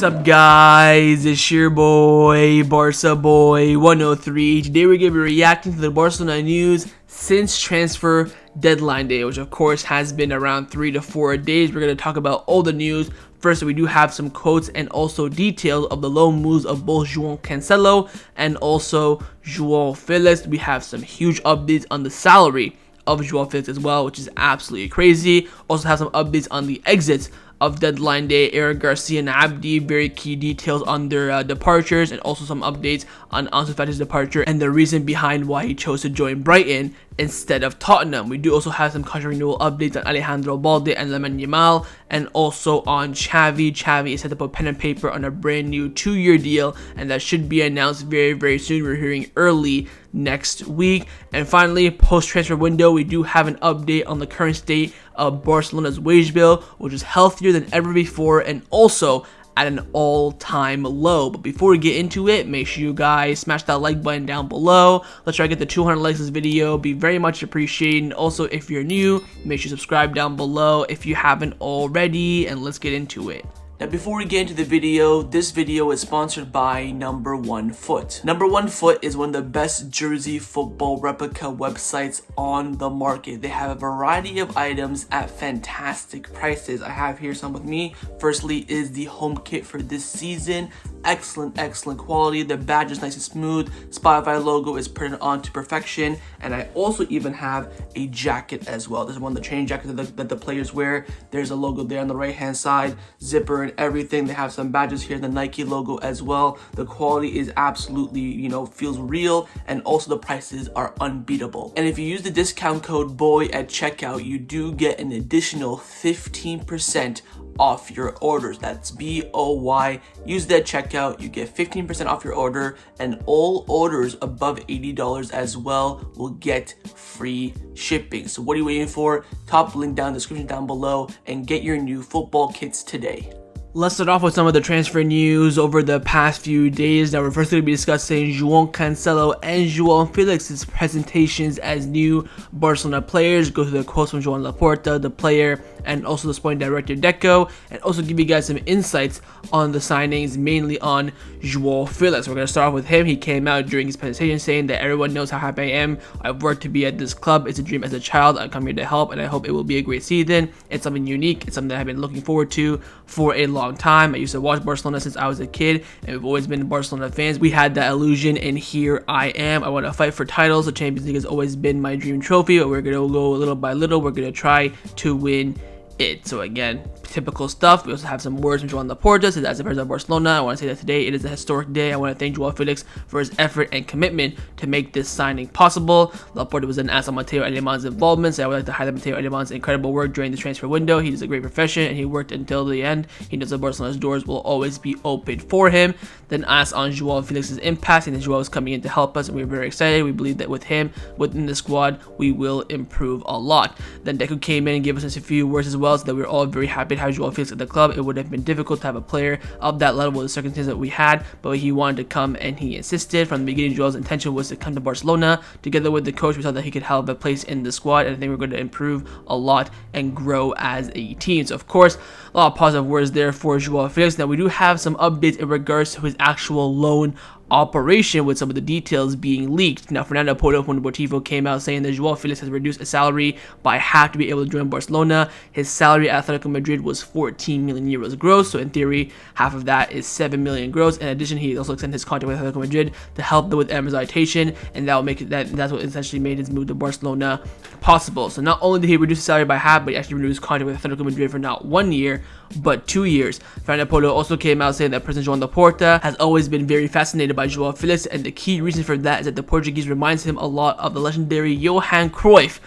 up, guys? It's your boy, Barca Boy 103. Today we're going to be reacting to the Barcelona news since transfer deadline day, which of course has been around 3 to 4 days. We're going to talk about all the news. First, we do have some quotes and also details of the loan moves of both Joao Cancelo and also Joao Felix. We have some huge updates on the salary of Joao Felix as well, which is absolutely crazy. Also have some updates on the exits of deadline day, Eric Garcia and Abde, very key details on their departures, and also some updates on Ansu Fati's departure and the reason behind why he chose to join Brighton instead of Tottenham. We do also have some contract renewal updates on Balde and Yamal, and also on Xavi. Xavi is set to put pen and paper on a brand new 2-year deal, and that should be announced very soon. We're hearing early next week. And finally, post-transfer window, we do have an update on the current state of Barcelona's wage bill, which is healthier than ever before and also at an all-time low. But before we get into it, make sure you guys smash that like button down below. Let's try to get the 200 likes this video. Be very much appreciated. And also, if you're new, make sure you subscribe down below if you haven't already, and let's get into it. Now, before we get into the video, this video is sponsored by Number 1 Foot. Number 1 Foot is one of the best jersey football replica websites on the market. They have a variety of items at fantastic prices. I have here some with me. Firstly is the home kit for this season. Excellent quality. The badge is nice and smooth. Spotify logo is printed on to perfection. And I also even have a jacket as well. This is one of the training jackets that the players wear. There's a logo there on the right hand side, zipper and everything. They have some badges here, the Nike logo as well. The quality is absolutely, feels real, and also the prices are unbeatable. And if you use the discount code BOY at checkout, you do get an additional 15% off your orders. That's BOY. Use that checkout, you get 15% off your order, and all orders above $80 as well will get free shipping. So what are you waiting for? Top link down in the description down below and get your new football kits today. Let's start off with some of the transfer news over the past few days. Now, we're first going to be discussing Joao Cancelo and Joao Felix's presentations as new Barcelona players. Go through the quotes from Joan Laporta, the player, and also the sporting director Deco, and also give you guys some insights on the signings, mainly on Joao Felix. We're going to start off with him. He came out during his presentation saying that everyone knows how happy I am. I've worked to be at this club. It's a dream as a child. I've come here to help, and I hope it will be a great season. It's something unique. It's something that I've been looking forward to for a long time. I used to watch Barcelona since I was a kid, and we've always been Barcelona fans. We had that illusion, and here I am. I want to fight for titles. The Champions League has always been my dream trophy, but we're going to go little by little. We're going to try to win it. So again, typical stuff. We also have some words from Joan Laporta. So as the president of Barcelona, I want to say that today it is a historic day. I want to thank Joao Felix for his effort and commitment to make this signing possible. Laporta was then asked on Mateo Aleman's involvement, so I would like to highlight Mateo Aleman's incredible work during the transfer window. He does a great profession and he worked until the end. He knows that Barcelona's doors will always be open for him. Then asked on Joao Felix's impact, and Joao is coming in to help us, and we're very excited. We believe that with him within the squad, we will improve a lot. Then Deco came in and gave us a few words as well, so that we're all very happy to have Joao Felix at the club. It would have been difficult to have a player of that level with the circumstances that we had, but he wanted to come and he insisted. From the beginning, Joao's intention was to come to Barcelona. Together with the coach, we thought that he could have a place in the squad, and I think we're going to improve a lot and grow as a team. So of course, a lot of positive words there for Joao Felix. Now we do have some updates in regards to his actual loan operation, with some of the details being leaked. Now, Fernando Porto from Deportivo came out saying that Joao Felix has reduced his salary by half to be able to join Barcelona. His salary at Atletico Madrid was 14 million euros gross, so in theory, half of that is 7 million gross. In addition, he also extended his contract with Atletico Madrid to help them with amortization, and that will make it that's what essentially made his move to Barcelona possible. So not only did he reduce his salary by half, but he actually renewed his contract with Atletico Madrid for not 1 year, but 2 years. Fernando Porto also came out saying that President Joan Laporta has always been very fascinated by Joao Felix, and the key reason for that is that the Portuguese reminds him a lot of the legendary Johan Cruyff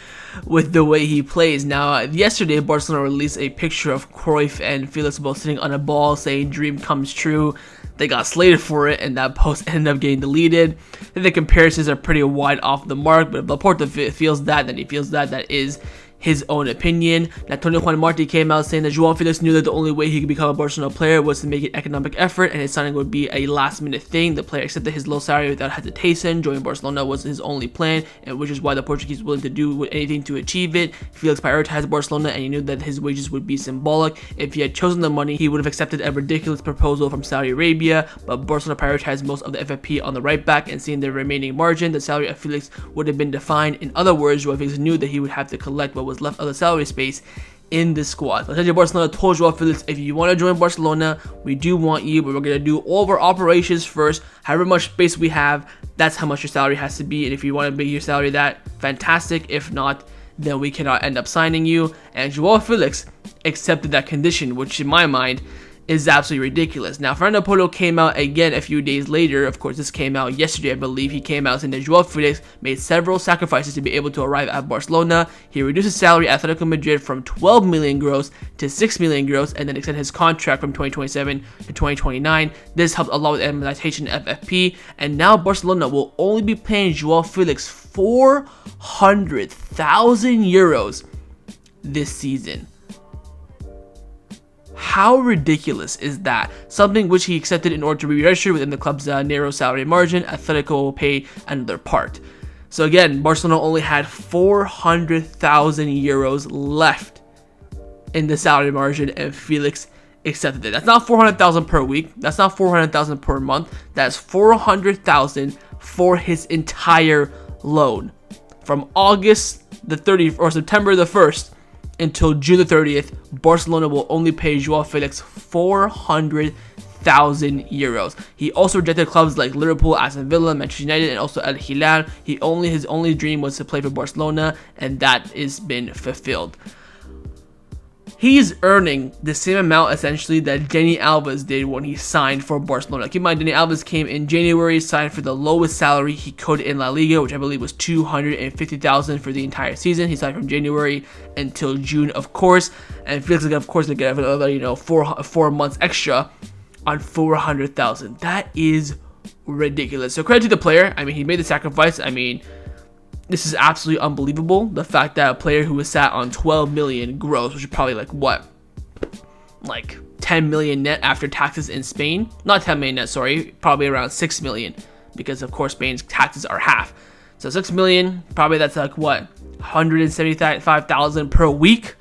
with the way he plays. Now, yesterday Barcelona released a picture of Cruyff and Felix both sitting on a ball saying dream comes true. They got slated for it, and that post ended up getting deleted. I think the comparisons are pretty wide off the mark, but if Laporta feels that, then he feels that is his own opinion. Antonio Juan Marti came out saying that Joao Felix knew that the only way he could become a Barcelona player was to make an economic effort, and his signing would be a last-minute thing. The player accepted his low salary without hesitation. Joining Barcelona was his only plan, and which is why the Portuguese was willing to do anything to achieve it. Felix prioritized Barcelona, and he knew that his wages would be symbolic. If he had chosen the money, he would have accepted a ridiculous proposal from Saudi Arabia, but Barcelona prioritized most of the FFP on the right back, and seeing the remaining margin, the salary of Felix would have been defined. In other words, Joao Felix knew that he would have to collect what was left of the salary space in the squad. Atletico Barcelona told Joao Felix, if you want to join Barcelona, we do want you, but we're going to do all of our operations first. However much space we have, that's how much your salary has to be, and if you want to make your salary that, fantastic. If not, then we cannot end up signing you. And Joao Felix accepted that condition, which in my mind is absolutely ridiculous. Now, Fernando Polo came out again a few days later. Of course, this came out yesterday, I believe. He came out saying that Joao Felix made several sacrifices to be able to arrive at Barcelona. He reduced his salary at Atletico Madrid from 12 million gross to 6 million gross, and then extended his contract from 2027 to 2029. This helped a lot with amortization FFP, and now Barcelona will only be paying Joao Felix 400,000 euros this season. How ridiculous is that? Something which he accepted in order to be registered within the club's narrow salary margin. Atletico will pay another part. So again, Barcelona only had 400,000 euros left in the salary margin, and Felix accepted it. That's not 400,000 per week. That's not 400,000 per month. That's 400,000 for his entire loan from August the 30th or September the 1st until June the 30th. Barcelona will only pay Joao Felix 400,000 euros. He also rejected clubs like Liverpool, Aston Villa, Manchester United, and also Al Hilal. His only dream was to play for Barcelona, and that has been fulfilled. He's earning the same amount essentially that Dani Alves did when he signed for Barcelona. Keep in mind, Dani Alves came in January, signed for the lowest salary he could in La Liga, which I believe was 250,000 for the entire season. He signed from January until June, of course, and Felix is of course going to get another, 4 months extra on 400,000. That is ridiculous. So credit to the player. I mean, he made the sacrifice. I mean, this is absolutely unbelievable. The fact that a player who was sat on 12 million gross, which is probably like 10 million net after taxes in Spain. Not 10 million net, sorry. Probably around 6 million, because of course Spain's taxes are half. So 6 million, probably that's like 175,000 per week.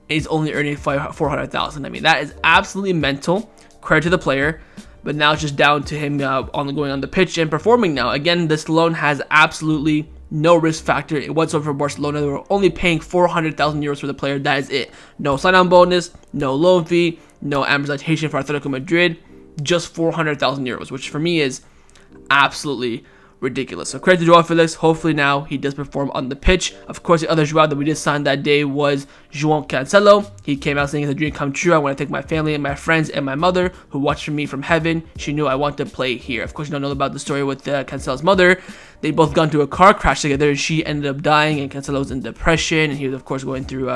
And he's only earning 400,000. I mean, that is absolutely mental. Credit to the player. But now it's just down to him going on the pitch and performing now. Again, this loan has absolutely no risk factor whatsoever for Barcelona. They were only paying 400,000 euros for the player. That is it. No sign-on bonus, no loan fee, no amortization for Atletico Madrid. Just 400,000 euros, which for me is absolutely ridiculous. So credit to Joao Felix. Hopefully now he does perform on the pitch. Of course, the other Joao that we did sign that day was Joao Cancelo. He came out saying it's a dream come true. I want to thank my family and my friends and my mother who watched for me from heaven. She knew I wanted to play here. Of course, you don't know about the story with Cancelo's mother. They both got into a car crash together, and she ended up dying, and Cancelo was in depression, and he was of course going through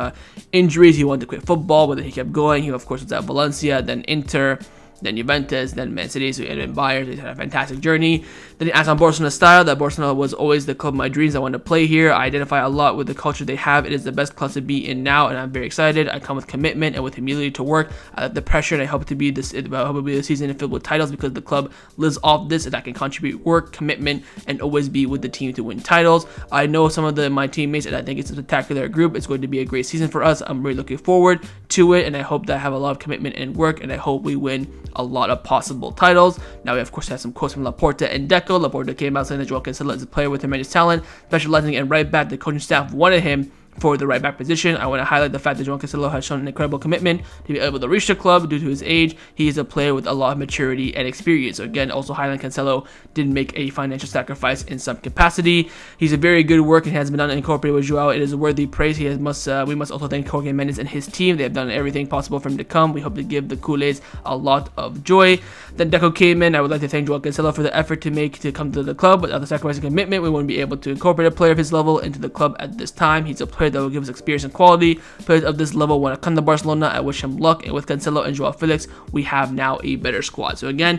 injuries. He wanted to quit football, but then he kept going. He of course was at Valencia, then Inter, then Juventus, then Man City, so he ended in Bayern. He had a fantastic journey. Then he asked on Barcelona style, that Barcelona was always the club of my dreams. I wanted to play here. I identify a lot with the culture they have. It is the best club to be in now, and I'm very excited. I come with commitment and with humility to work. I have the pressure, and I hope to be the season filled with titles, because the club lives off this, and I can contribute work, commitment, and always be with the team to win titles. I know some of my teammates, and I think it's a spectacular group. It's going to be a great season for us. I'm really looking forward to it, and I hope that I have a lot of commitment and work, and I hope we win a lot of possible titles. Now we of course have some quotes from Laporta and Deco. Laporta came out saying that Joao Cancelo is a player with tremendous talent, specializing in right back. The coaching staff wanted him for the right back position. I want to highlight the fact that Joao Cancelo has shown an incredible commitment to be able to reach the club due to his age. He is a player with a lot of maturity and experience. So again, also highlighting Cancelo did make a financial sacrifice in some capacity. He's a very good work and has been done and incorporated with Joao. It is a worthy praise. We must also thank Jorge Mendes and his team. They have done everything possible for him to come. We hope to give the Culés a lot of joy. Then Deco came in. I would like to thank Joao Cancelo for the effort to come to the club. Without the sacrifice and commitment, we wouldn't be able to incorporate a player of his level into the club at this time. He's a player that will give us experience and quality. Players of this level want to come to Barcelona. I wish him luck, and with Cancelo and Joao Felix, we have now a better squad. So again,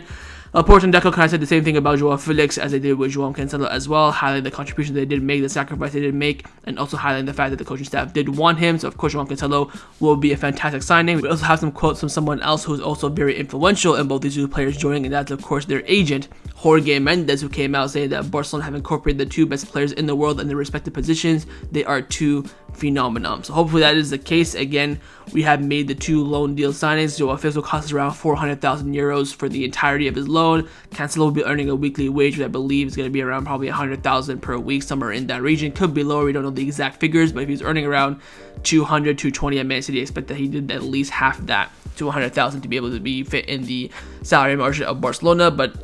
Laporte and Deco kind of said the same thing about Joao Felix as they did with Joao Cancelo as well, highlighting the contribution they did make, the sacrifice they did make, and also highlighting the fact that the coaching staff did want him. So of course Joao Cancelo will be a fantastic signing. We also have some quotes from someone else who is also very influential in both these two players joining, and that's of course their agent, Jorge Mendes, who came out saying that Barcelona have incorporated the two best players in the world in their respective positions. They are two phenomenon. So hopefully that is the case. Again, we have made the two loan deal signings. Joao Felix will cost around 400,000 euros for the entirety of his loan. Cancelo will be earning a weekly wage, which I believe is going to be around probably 100,000 per week, somewhere in that region. Could be lower, we don't know the exact figures, but if he's earning around 200, 220 at Man City, I expect that he did at least half that, 200,000, to be able to be fit in the salary margin of Barcelona. But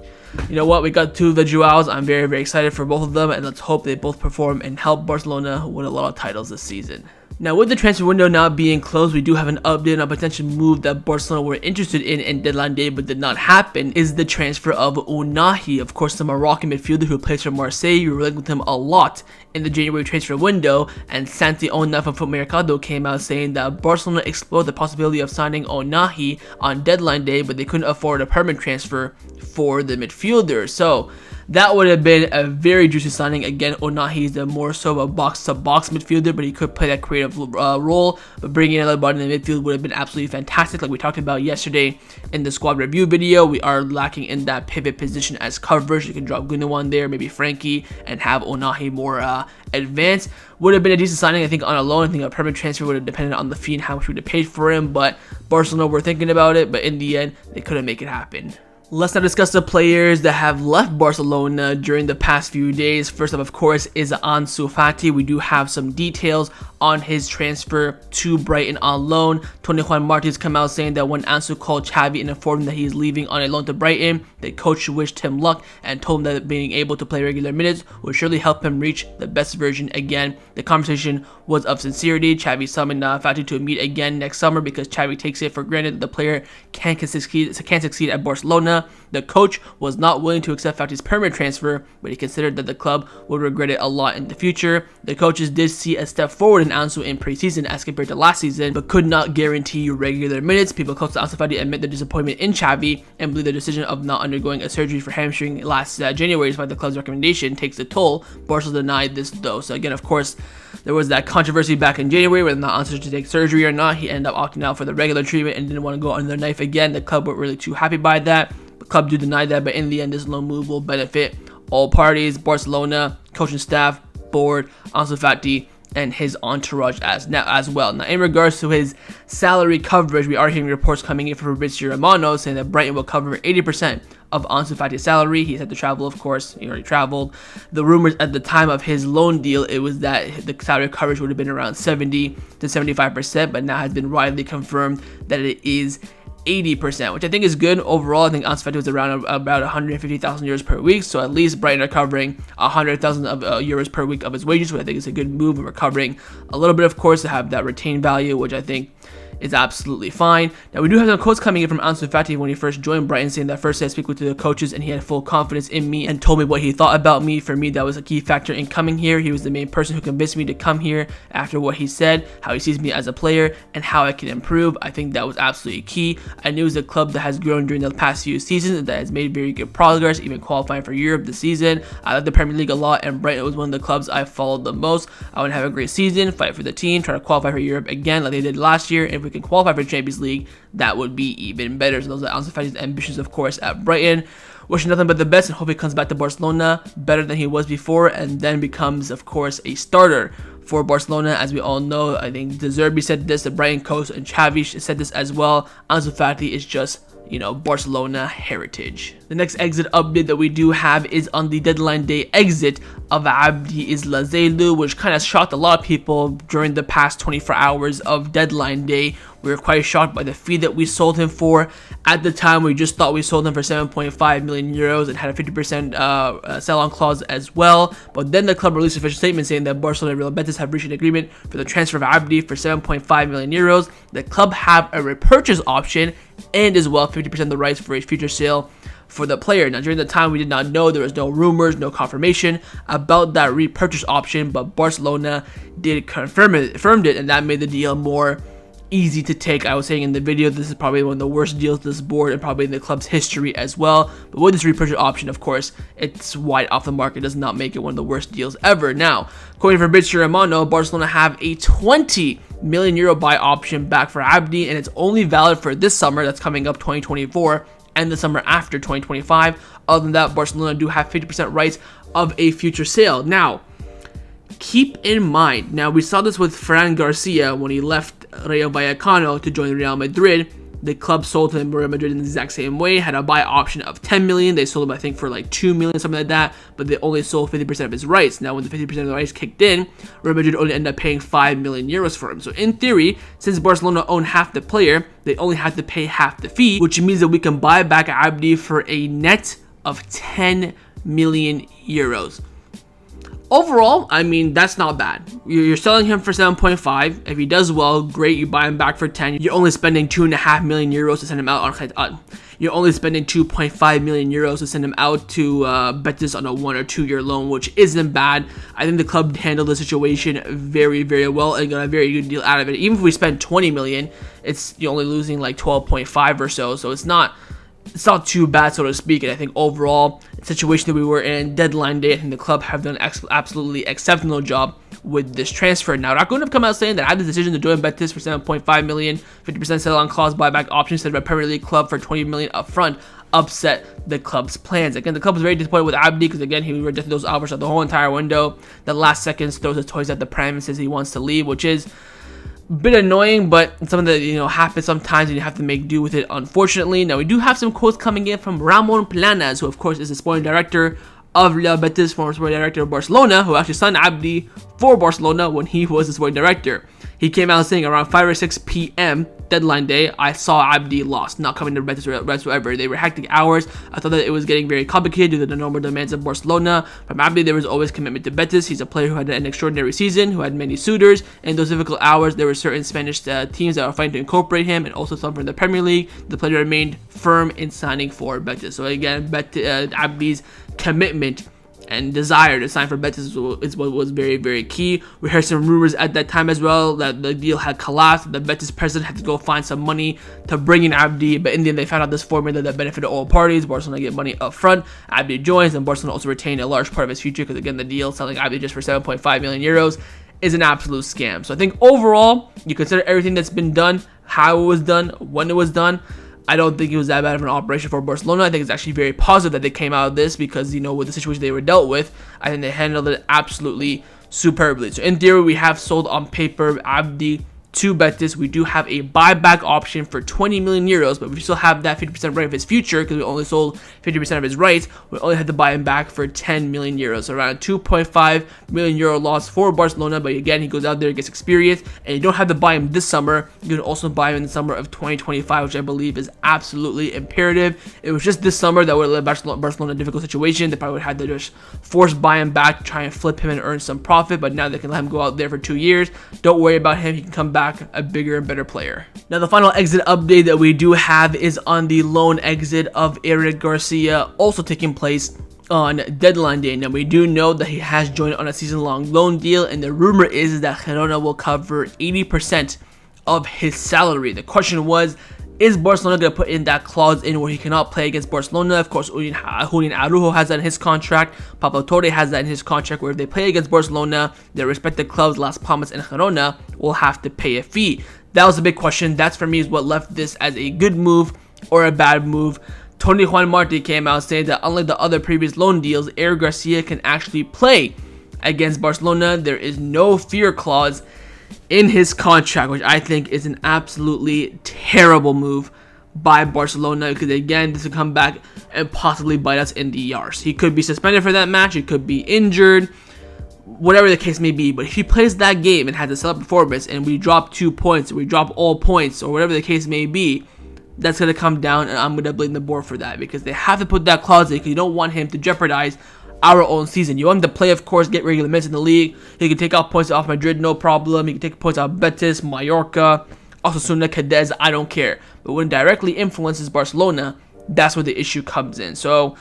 you know what, we got two of the Joaos. I'm very, very excited for both of them, and let's hope they both perform and help Barcelona win a lot of titles this season. Now, with the transfer window now being closed, we do have an update on a potential move that Barcelona were interested in deadline day but did not happen, is the transfer of Ounahi. Of course, the Moroccan midfielder who plays for Marseille. We were linked with him a lot in the January transfer window, and Santi Ounahi from Foot Mercado came out saying that Barcelona explored the possibility of signing Ounahi on deadline day, but they couldn't afford a permanent transfer for the midfielder. So that would have been a very juicy signing. Again, Ounahi is more so of a box-to-box midfielder, but he could play that creative role. But bringing in another body in the midfield would have been absolutely fantastic. Like we talked about yesterday in the squad review video, we are lacking in that pivot position as coverage. You can drop Gundogan there, maybe Frankie, and have Ounahi more advanced. Would have been a decent signing, I think, on a loan. I think a permanent transfer would have depended on the fee and how much we would have paid for him. But Barcelona were thinking about it, but in the end, they couldn't make it happen. Let's now discuss the players that have left Barcelona during the past few days. First up, of course, is Ansu Fati. We do have some details on his transfer to Brighton on loan. Tony Juan Martins come out saying that when Ansu called Xavi and informed him that he is leaving on a loan to Brighton, the coach wished him luck and told him that being able to play regular minutes would surely help him reach the best version again. The conversation was of sincerity. Xavi summoned Fati to meet again next summer because Xavi takes it for granted that the player can succeed at Barcelona. The coach was not willing to accept Fati's permanent transfer, but he considered that the club would regret it a lot in the future. The coaches did see a step forward in Ansu in preseason as compared to last season, but could not guarantee regular minutes. People close to Ansu Fati admit their disappointment in Xavi and believe the decision of not undergoing a surgery for hamstring last January, despite the club's recommendation, takes a toll. Barcelona denied this though. So again, of course, there was that controversy back in January whether or not Ansu should take surgery or not. He ended up opting out for the regular treatment and didn't want to go under the knife again. The club weren't really too happy by that. The club do deny that, but in the end, this loan move will benefit all parties: Barcelona, coaching staff, board, Ansu Fati, and his entourage as well. Now, in regards to his salary coverage, we are hearing reports coming in from Fabrizio Romano saying that Brighton will cover 80% of Ansu Fati's salary. He had to travel, of course. He already traveled. The rumors at the time of his loan deal, it was that the salary coverage would have been around 70 to 75%, but now has been widely confirmed that it is 80%, which I think is good overall. I think Ansu Fati was around about 150,000 euros per week, so at least Brighton are covering 100,000 euros per week of his wages, which I think is a good move, and we're covering a little bit, of course, to have that retained value, which I think is absolutely fine. Now, we do have some quotes coming in from Ansu Fati when he first joined Brighton, saying that first I speak with the coaches and he had full confidence in me and told me what he thought about me. For me, that was a key factor in coming here. He was the main person who convinced me to come here after what he said, how he sees me as a player, and how I can improve. I think that was absolutely key. I knew it was a club that has grown during the past few seasons, that has made very good progress, even qualifying for Europe this season. I like the Premier League a lot, and Brighton was one of the clubs I followed the most. I want to have a great season, fight for the team, try to qualify for Europe again like they did last year. If we can qualify for Champions League, that would be even better. So those are Ansu Fati's ambitions, of course, at Brighton. Wishing nothing but the best and hope he comes back to Barcelona better than he was before, and then becomes, of course, a starter for Barcelona. As we all know, I think De Zerbi said this, the Brighton coach, and Xavi said this as well. Ansu Fati is just, Barcelona heritage. The next exit update that we do have is on the deadline day exit of Abde Ezzalzouli, which kind of shocked a lot of people during the past 24 hours of deadline day. We were quite shocked by the fee that we sold him for. At the time, we just thought we sold him for 7.5 million euros and had a 50% sell-on clause as well. But then the club released an official statement saying that Barcelona and Real Betis have reached an agreement for the transfer of Abde for 7.5 million euros. The club have a repurchase option and as well 50% of the rights for a future sale for the player. Now, during the time, we did not know. There was no rumors, no confirmation about that repurchase option, but Barcelona did confirmed it, and that made the deal more easy to take. I was saying in the video, this is probably one of the worst deals this board and probably in the club's history as well. But with this repurchase option, of course, it's wide off the market. It does not make it one of the worst deals ever. Now, according to Fabrizio Romano, Barcelona have a 20 million euro buy option back for Abde, and it's only valid for this summer that's coming up, 2024, and the summer after, 2025. Other than that, Barcelona do have 50% rights of a future sale. Now, keep in mind, now we saw this with Fran Garcia when he left Rayo Vallecano to join Real Madrid. The club sold him Real Madrid in the exact same way, had a buy option of 10 million. They sold him, I think, for like 2 million, something like that, but they only sold 50% of his rights. Now, when the 50% of the rights kicked in, Real Madrid only ended up paying 5 million euros for him. So, in theory, since Barcelona own half the player, they only have to pay half the fee, which means that we can buy back Abde for a net of 10 million euros. Overall, I mean, that's not bad. You're selling him for 7.5. If he does well, great. You buy him back for 10. You're only spending 2.5 million euros to send him out on Khatat. You're only spending 2.5 million euros to send him out to Betis on a 1 or 2 year loan, which isn't bad. I think the club handled the situation very, very well and got a very good deal out of it. Even if we spend 20 million, you're only losing like 12.5 or so. So it's not too bad, so to speak. And I think overall, the situation that we were in, deadline day, I think the club have done an absolutely exceptional job with this transfer. Now, Alarcon have come out saying that I had the decision to join Betis for 7.5 million, 50% sell-on clause buyback option instead of a Premier League club for 20 million upfront, upset the club's plans. Again, the club was very disappointed with Abde because, again, he rejected those offers at the whole entire window. The last seconds throws his toys at the Prem and says he wants to leave, which is bit annoying, but it's something that, happens sometimes and you have to make do with it, unfortunately. Now, we do have some quotes coming in from Ramon Planas, who of course is the sporting director of Real Betis, former sporting director of Barcelona, who actually signed Abde for Barcelona when he was the sporting director. He came out saying around 5 or 6 p.m. deadline day, I saw Abde lost, not coming to Betis whatsoever. They were hectic hours. I thought that it was getting very complicated due to the normal demands of Barcelona. From Abde, there was always commitment to Betis. He's a player who had an extraordinary season, who had many suitors. In those difficult hours, there were certain Spanish teams that were fighting to incorporate him, and also some from the Premier League. The player remained firm in signing for Betis. So again, Abde's commitment and desire to sign for Betis is what was very, very key. We heard some rumors at that time as well that the deal had collapsed. The Betis president had to go find some money to bring in Abde, but in the end they found out this formula that benefited all parties. Barcelona get money up front, Abde joins, and Barcelona also retained a large part of his future because, again, the deal selling Abde just for 7.5 million euros is an absolute scam. So I think overall, you consider everything that's been done, how it was done, when it was done, I don't think it was that bad of an operation for Barcelona. I think it's actually very positive that they came out of this because, with the situation they were dealt with, I think they handled it absolutely superbly. So in theory, we have sold on paper Abde to Betis. We do have a buyback option for 20 million euros, but we still have that 50% right of his future because we only sold 50% of his rights. We only had to buy him back for 10 million euros, so around 2.5 million euro loss for Barcelona. But again, he goes out there, gets experience, and you don't have to buy him this summer. You can also buy him in the summer of 2025, which I believe is absolutely imperative. It was just this summer that would have led Barcelona in a difficult situation. They probably would have had to just force buy him back, try and flip him and earn some profit, but now they can let him go out there for 2 years. Don't worry about him. He can come back a bigger and better player. Now, the final exit update that we do have is on the loan exit of Eric Garcia, also taking place on deadline day. Now, we do know that he has joined on a season-long loan deal, and the rumor is that Girona will cover 80% of his salary. The question was, is Barcelona going to put in that clause in where he cannot play against Barcelona? Of course, Julian Araujo has that in his contract. Pablo Torre has that in his contract, where if they play against Barcelona, their respective clubs, Las Palmas and Girona, will have to pay a fee. That was a big question. That's, for me, is what left this as a good move or a bad move. Tony Juan Marti came out saying that unlike the other previous loan deals, Eric Garcia can actually play against Barcelona. There is no fear clause in his contract, which I think is an absolutely terrible move by Barcelona, because again, this will come back and possibly bite us in the arse. He could be suspended for that match, he could be injured, whatever the case may be. But if he plays that game and has a stellar performance and we drop 2 points, or we drop all points, or whatever the case may be, that's going to come down, and I'm going to blame the board for that, because they have to put that clause in, because you don't want him to jeopardize our own season. You want him to play, of course, get regular minutes in the league. He can take out points off Madrid, no problem. He can take points off Betis, Mallorca, Osasuna, Cadiz, I don't care. But when it directly influences Barcelona, that's where the issue comes in. So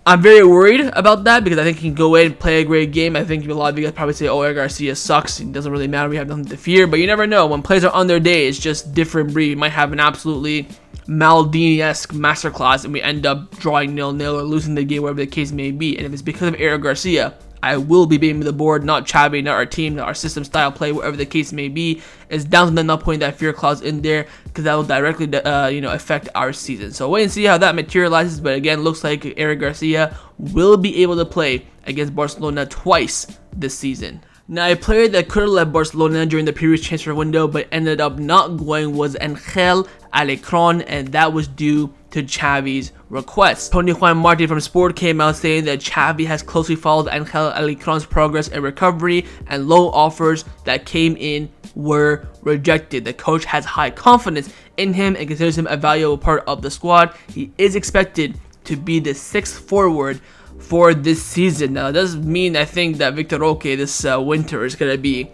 I'm very worried about that because I think he can go in and play a great game. I think a lot of you guys probably say, oh, Garcia sucks. It doesn't really matter. We have nothing to fear. But you never know. When players are on their day, it's just different breed. You might have an absolutely Maldini-esque masterclass and we end up drawing 0-0 or losing the game, whatever the case may be. And if it's because of Garcia, I will be blaming the board, not Xavi, not our team, not our system, style, play, whatever the case may be. It's down to them not putting that fear clause in there because that will directly, affect our season. So wait and see how that materializes. But again, looks like Eric Garcia will be able to play against Barcelona twice this season. Now, a player that could have left Barcelona during the previous transfer window but ended up not going was Angel Alarcon, and that was due to Xavi's request. Tony Juan Martin from Sport came out saying that Xavi has closely followed Angel Alarcon's progress and recovery, and loan offers that came in were rejected. The coach has high confidence in him and considers him a valuable part of the squad. He is expected to be the 6th forward for this season. Now, it does mean I think that Victor Roque this winter is going to be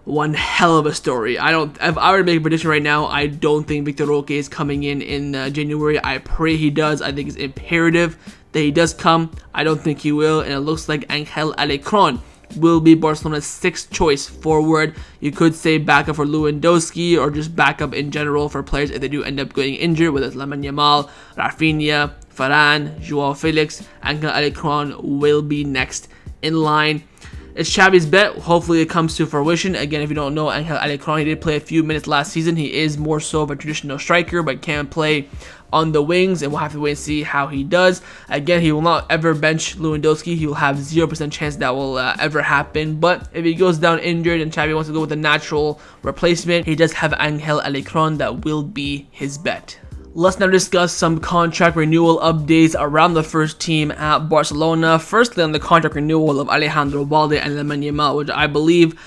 one hell of a story. If I were to make a prediction right now, I don't think Victor Roque is coming in January. I pray he does. I think it's imperative that he does come. I don't think he will, and it looks like Angel Alarcon will be Barcelona's 6th choice forward. You could say backup for Lewandowski or just backup in general for players if they do end up getting injured, whether it's Yamal, Rafinha, Varane, Joao Felix. Angel Alarcon will be next in line. It's Xavi's bet. Hopefully it comes to fruition. Again, if you don't know, Angel Alarcon, he did play a few minutes last season. He is more so of a traditional striker, but can play on the wings, and we'll have to wait and see how he does. Again, he will not ever bench Lewandowski. He will have 0% chance that will ever happen. But if he goes down injured and Xavi wants to go with a natural replacement, he does have Angel Alarcon that will be his bet. Let's now discuss some contract renewal updates around the first team at Barcelona. Firstly, on the contract renewal of Alejandro Balde and Lamine Yamal, which I believe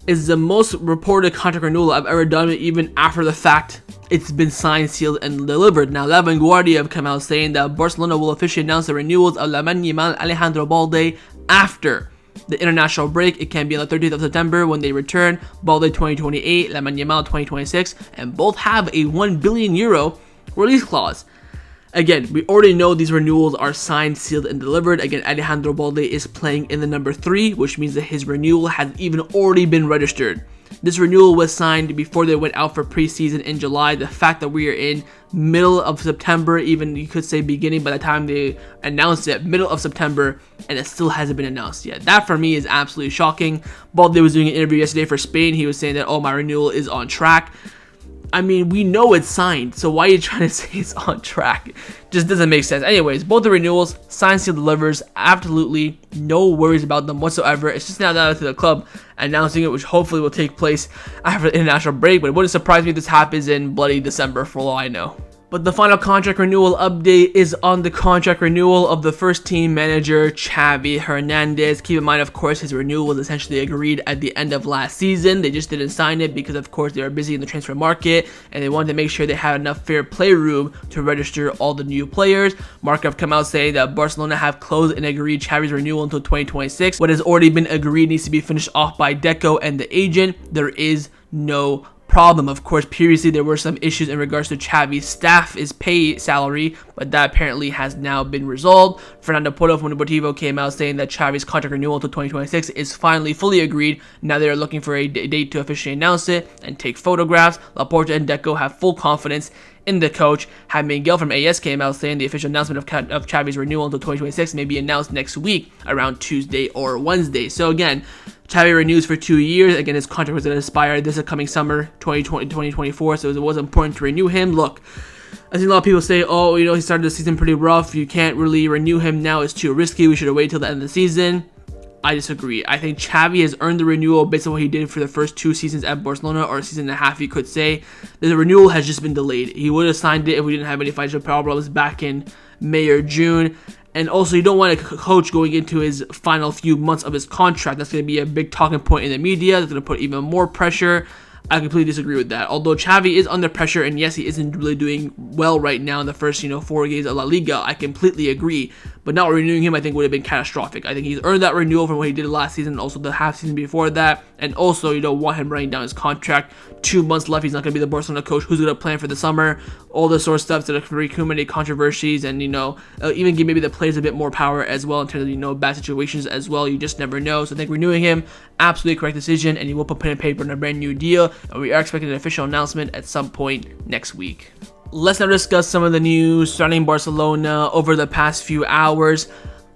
is the most reported contract renewal I've ever done, even after the fact it's been signed, sealed, and delivered. Now, La Vanguardia have come out saying that Barcelona will officially announce the renewals of Lamine Yamal and Alejandro Balde after the international break. It can be on the 30th of September when they return. Balde 2028, Lamine Yamal 2026, and both have a €1 billion release clause. Again, we already know these renewals are signed, sealed, and delivered. Again, Alejandro Balde is playing in the number 3, which means that his renewal has even already been registered. This renewal was signed before they went out for preseason in July. The fact that we are in middle of September, even you could say beginning by the time they announced it, middle of September, and it still hasn't been announced yet. That for me is absolutely shocking. Balde was doing an interview yesterday for Spain. He was saying that, oh, my renewal is on track. I mean, we know it's signed, so why are you trying to say it's on track? Just doesn't make sense. Anyways, both the renewals, signed, sealed, delivers, absolutely no worries about them whatsoever. It's just now down to the club announcing it, which hopefully will take place after the international break, but it wouldn't surprise me if this happens in bloody December for all I know. But the final contract renewal update is on the contract renewal of the first team manager, Xavi Hernandez. Keep in mind, of course, his renewal was essentially agreed at the end of last season. They just didn't sign it because, of course, they were busy in the transfer market and they wanted to make sure they had enough fair play room to register all the new players. Mark have come out saying that Barcelona have closed and agreed Xavi's renewal until 2026. What has already been agreed needs to be finished off by Deco and the agent. There is no problem. Of course, previously there were some issues in regards to Xavi's staff's pay salary, but that apparently has now been resolved. Fernando Porto from Deportivo came out saying that Xavi's contract renewal until 2026 is finally fully agreed. Now they are looking for a date to officially announce it and take photographs. Laporta and Deco have full confidence in the coach. Miguel from AS came out saying the official announcement of Xavi's renewal until 2026 may be announced next week around Tuesday or Wednesday. So again, Xavi renews for 2 years. Again, his contract was going to expire this upcoming summer, 2024, so it was important to renew him. Look, I think a lot of people say, oh, he started the season pretty rough. You can't really renew him now. It's too risky. We should have waited till the end of the season. I disagree. I think Xavi has earned the renewal based on what he did for the first 2 seasons at Barcelona, or a season and a half, you could say. The renewal has just been delayed. He would have signed it if we didn't have any financial problems back in May or June. And also, you don't want a coach going into his final few months of his contract. That's going to be a big talking point in the media. That's going to put even more pressure. I completely disagree with that. Although Xavi is under pressure, and yes, he isn't really doing well right now in the first, 4 games of La Liga. I completely agree. but not renewing him I think would have been catastrophic. I think he's earned that renewal from what he did last season and also the half season before that, and also you don't want him running down his contract. 2 months left, he's not going to be the Barcelona coach. Who's going to plan for the summer? All this sort of stuff that can recriminate controversies and even give maybe the players a bit more power as well in terms of bad situations as well. You just never know. So I think renewing him, absolutely correct decision, and he will put pen and paper on a brand new deal, and we are expecting an official announcement at some point next week. Let's now discuss some of the news surrounding Barcelona over the past few hours.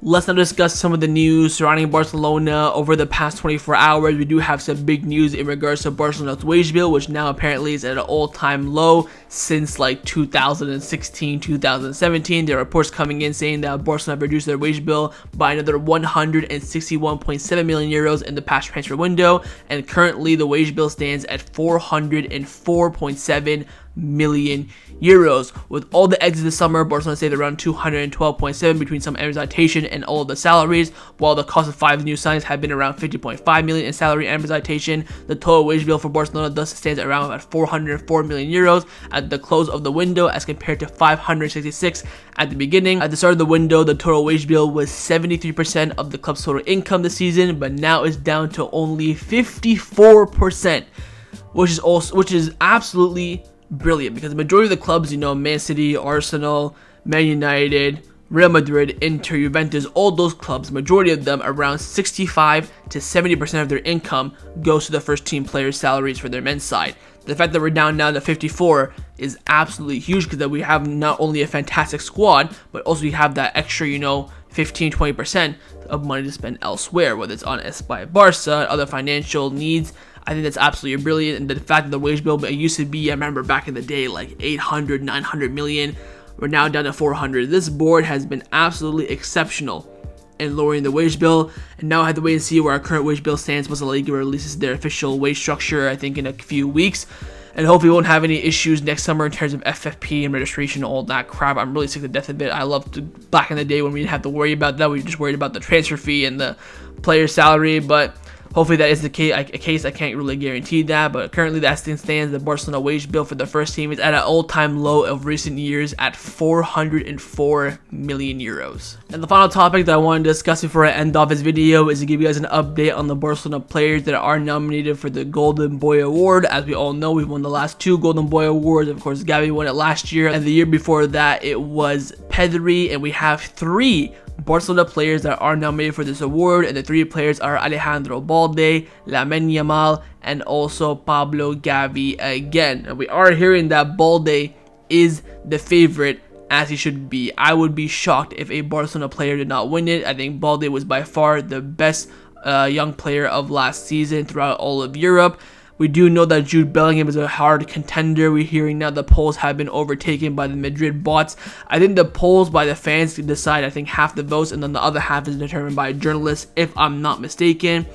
Let's now discuss some of the news surrounding Barcelona over the past 24 hours. We do have some big news in regards to Barcelona's wage bill, which now apparently is at an all-time low since like 2016, 2017. There are reports coming in saying that Barcelona reduced their wage bill by another 161.7 million euros in the past transfer window, and currently the wage bill stands at 404.7 million euros. With all the exits this summer, Barcelona saved around 212.7 between some amortization and all of the salaries, while the cost of 5 new signings have been around 50.5 million in salary amortization. The total wage bill for Barcelona thus stands at around about 404 million euros at the close of the window, as compared to 566 at the beginning. At the start of the window, the total wage bill was 73% of the club's total income this season, but now it's down to only 54%, which is absolutely brilliant, because the majority of the clubs, Man City, Arsenal, Man United, Real Madrid, Inter, Juventus, all those clubs, majority of them, around 65 to 70% of their income goes to the first team players' salaries for their men's side. The fact that we're down now to 54 is absolutely huge, because that we have not only a fantastic squad, but also we have that extra, 15-20% of money to spend elsewhere, whether it's on Espai Barca, other financial needs. I think that's absolutely brilliant, and the fact that the wage bill used to be, I remember back in the day, like 800, 900 million. We're now down to 400. This board has been absolutely exceptional in lowering the wage bill, and now I have to wait and see where our current wage bill stands once the Liga releases their official wage structure, I think in a few weeks. And hopefully we won't have any issues next summer in terms of FFP and registration and all that crap. I'm really sick to death of it. I loved back in the day when we didn't have to worry about that. We were just worried about the transfer fee and the player salary, but hopefully that is the case. I can't really guarantee that, but currently that stands. The Barcelona wage bill for the first team is at an all-time low of recent years at 404 million euros. And the final topic that I want to discuss before I end off this video is to give you guys an update on the Barcelona players that are nominated for the Golden Boy Award. As we all know, we've won the last 2 Golden Boy Awards. Of course, Xavi won it last year, and the year before that it was Pedri, and we have 3 Barcelona players that are nominated for this award, and the 3 players are Alejandro Balde, Lamine Yamal, and also Pablo Gavi again. And we are hearing that Balde is the favorite, as he should be. I would be shocked if a Barcelona player did not win it. I think Balde was by far the best young player of last season throughout all of Europe. We do know that Jude Bellingham is a hard contender. We're hearing now the polls have been overtaken by the Madrid bots. I think the polls by the fans can decide, I think, half the votes, and then the other half is determined by journalists, if I'm not mistaken.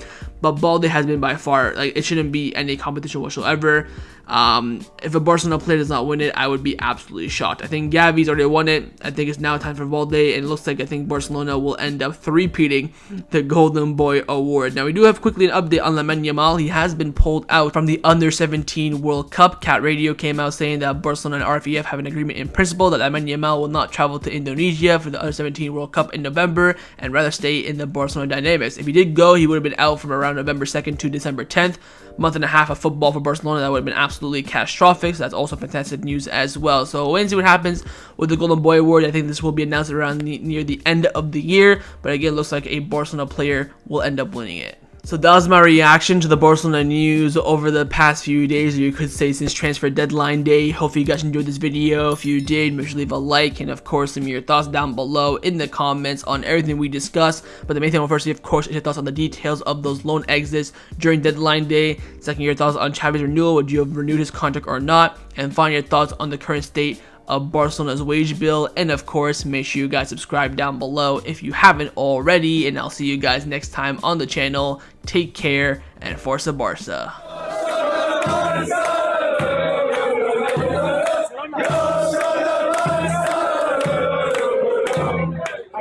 But Balde has been by far, it shouldn't be any competition whatsoever. If a Barcelona player does not win it, I would be absolutely shocked. I think Gavi's already won it. I think it's now time for Balde, and it looks like I think Barcelona will end up three-peating the Golden Boy Award. Now, we do have quickly an update on Lamine Yamal. He has been pulled out from the Under-17 World Cup. Cat Radio came out saying that Barcelona and RFEF have an agreement in principle that Lamine Yamal will not travel to Indonesia for the Under-17 World Cup in November and rather stay in the Barcelona dynamics. If he did go, he would have been out from around November 2nd to December 10th. Month and a half of football for Barcelona. That would have been absolutely catastrophic. So that's also fantastic news as well. So we'll see what happens with the Golden Boy Award. I think this will be announced around near the end of the year, but again, it looks like a Barcelona player will end up winning it. So that was my reaction to the Barcelona news over the past few days, or you could say since transfer deadline day. Hopefully you guys enjoyed this video. If you did, make sure to leave a like, and of course leave me your thoughts down below in the comments on everything we discussed. But the main thing I want firstly, of course, is your thoughts on the details of those loan exits during deadline day. Second, your thoughts on Xavi's renewal. Would you have renewed his contract or not? And finally, your thoughts on the current state of Barcelona's wage bill. And of course, make sure you guys subscribe down below if you haven't already, and I'll see you guys next time on the channel. Take care, and Forza Barca.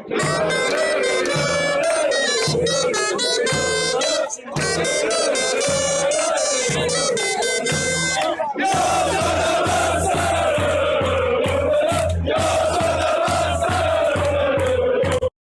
Yeah.